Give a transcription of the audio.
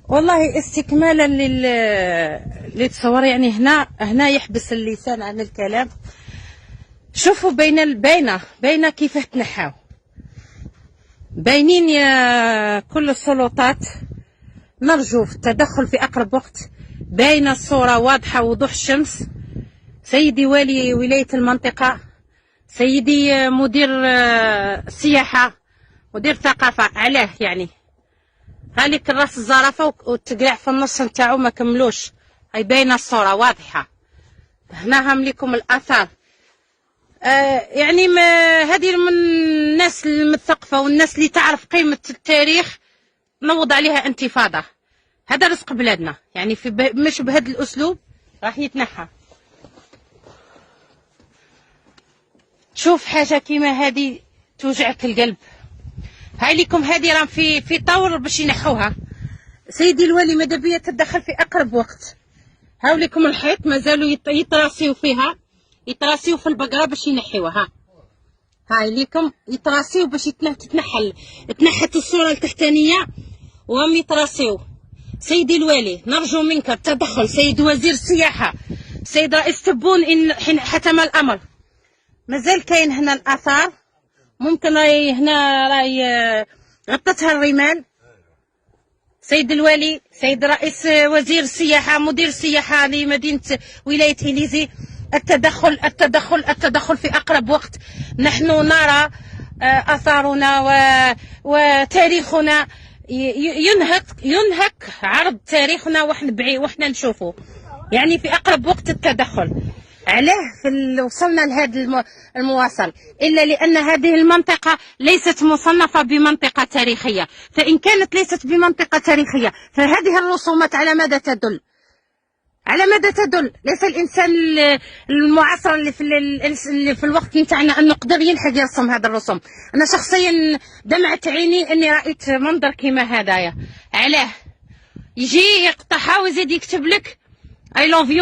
والله استكمالا للتصور، يعني هنا يحبس اللسان عن الكلام. شوفوا بين كيف تنحاو، باينين يا كل السلطات. نرجو في التدخل في أقرب وقت. باينة الصورة واضحة وضوح الشمس. سيدي والي ولاية المنطقة، سيدي مدير السياحة، مدير الثقافة، علاه يعني هاليك الراس الزرافة وتقلع في النص نتاعو ما كملوش. هاي باينة الصورة واضحة. هنا هم لكم الآثار. يعني هذه من الناس المثقفة والناس اللي تعرف قيمة التاريخ نوض عليها انتفاضة. هذا رزق بلادنا، يعني مش بهذا الأسلوب راح يتنحى. شوف حاجة كيما هذه توجعك القلب. هاي لكم هذه راه في طور باش ينحوها. سيدي الوالي ماذا بيا تدخل في أقرب وقت. هاو لكم الحيط مازالوا يتراسيو فيها، يتراسيو في البقرة باش ينحيوها. هاي ليكم يتراسيو باش تتنحل. تنحت الصورة التحتانية وهم يتراسيو. سيدي الوالي نرجو منك التدخل. سيد وزير السياحة، سيد رئيس تبون، إن حين حتم الأمر مازال كاين هنا الآثار. ممكن راي هنا راي غطتها الرمال. سيد الوالي، سيد رئيس وزير السياحة، مدير السياحة لمدينة ولاية إليزي، التدخل في أقرب وقت. نحن نرى آثارنا وتاريخنا ينهك عرض تاريخنا وحنا نشوفه. يعني في أقرب وقت التدخل. علاه وصلنا لهذا المواصل إلا لأن هذه المنطقة ليست مصنفة بمنطقة تاريخية. فإن كانت ليست بمنطقة تاريخية فهذه الرسومات على ماذا تدل؟ على ماذا تدل؟ ليس الإنسان المعاصر اللي في الوقت نتاعنا أن يقدر يلحق يرسم هذا الرسوم. أنا شخصيا دمعت عيني أني رأيت منظر كما هذايا. علاه يجي يقطعها ويزيد يكتب لك I love you.